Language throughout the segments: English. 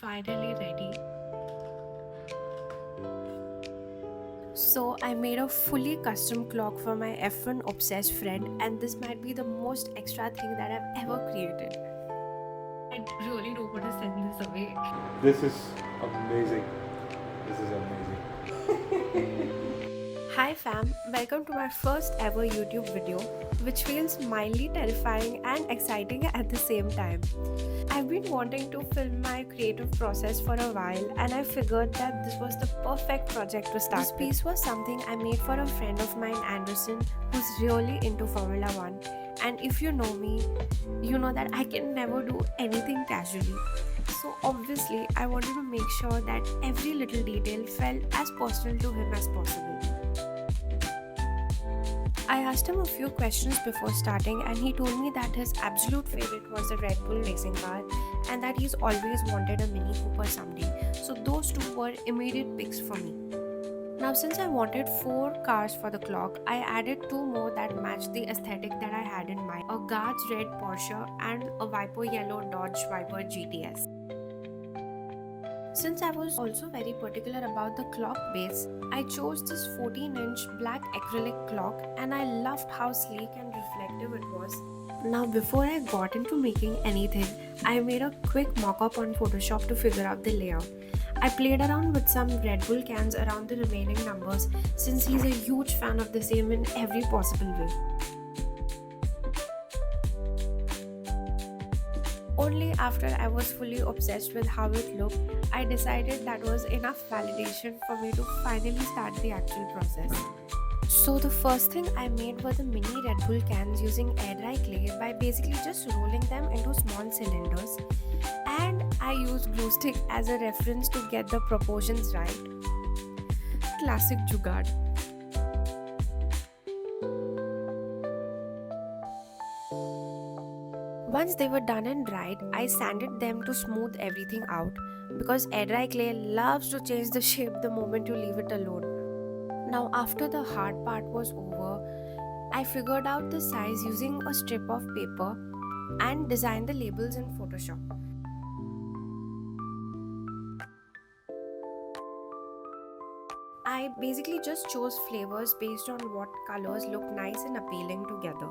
finally ready. So I made a fully custom clock for my F1 obsessed friend, and this might be the most extra thing that I've ever created. I really don't want to send this away. This is amazing. This is amazing. Hi fam, welcome to my first ever YouTube video, which feels mildly terrifying and exciting at the same time. I've been wanting to film my creative process for a while, and I figured that this was the perfect project to start. This piece was something I made for a friend of mine, Anderson, who's really into Formula 1. And if you know me, you know that I can never do anything casually. So obviously, I wanted to make sure that every little detail felt as personal to him as possible. I asked him a few questions before starting, and he told me that his absolute favorite was the Red Bull racing car and that he's always wanted a Mini Cooper someday. So those two were immediate picks for me. Now, since I wanted 4 cars for the clock, I added 2 more that matched the aesthetic that I had in mind: a Guards red Porsche and a Viper yellow Dodge Viper GTS. Since I was also very particular about the clock base, I chose this 14-inch black acrylic clock, and I loved how sleek and reflective it was. Now, before I got into making anything, I made a quick mock-up on Photoshop to figure out the layout. I played around with some Red Bull cans around the remaining numbers, since he's a huge fan of the same in every possible way. Only after I was fully obsessed with how it looked, I decided that was enough validation for me to finally start the actual process. So the first thing I made were the mini Red Bull cans using air dry clay by basically just rolling them into small cylinders, and I used glue stick as a reference to get the proportions right. Classic jugaad. Once they were done and dried, I sanded them to smooth everything out, because air dry clay loves to change the shape the moment you leave it alone. Now, after the hard part was over, I figured out the size using a strip of paper and designed the labels in Photoshop. I basically just chose flavors based on what colors look nice and appealing together.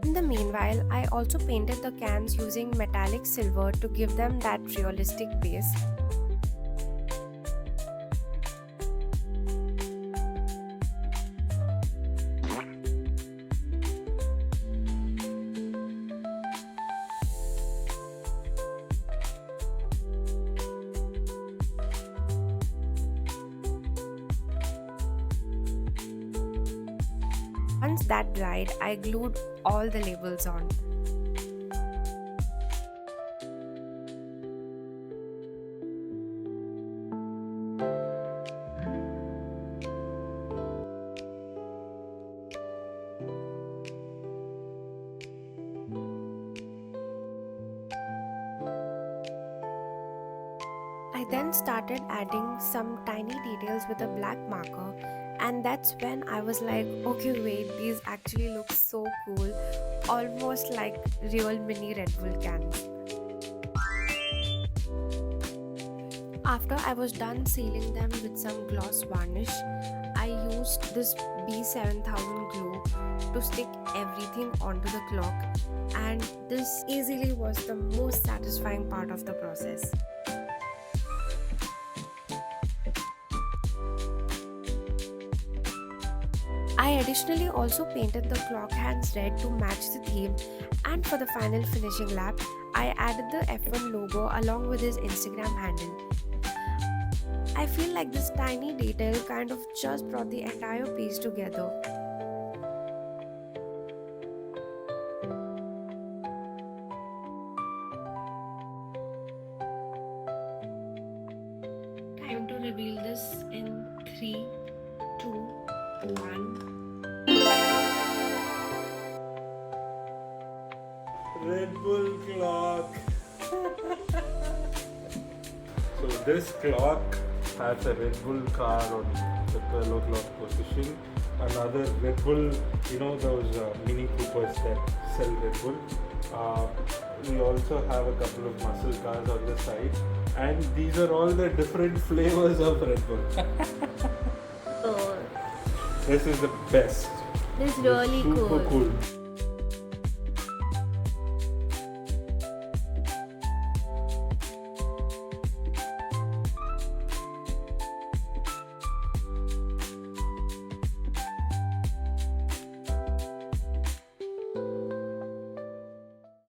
In the meanwhile, I also painted the cans using metallic silver to give them that realistic base. Once that dried, I glued all the labels on. I then started adding some tiny details with a black marker, and that's when I was like, okay, wait, these actually look so cool, almost like real mini Red Bull cans. After I was done sealing them with some gloss varnish, I used this B7000 glue to stick everything onto the clock, and this easily was the most satisfying part of the process. I additionally also painted the clock hands red to match the theme, and for the final finishing lap, I added the F1 logo along with his Instagram handle. I feel like this tiny detail kind of just brought the entire piece together. Time to reveal this in 3, 2, 1. Red Bull clock. So this clock has a Red Bull car on the Curlo clock position. Another Red Bull, you know those Mini Coopers that sell Red Bull. We also have a couple of muscle cars on the side, and these are all the different flavors of Red Bull. So This is the best. this is really Super cool. cool.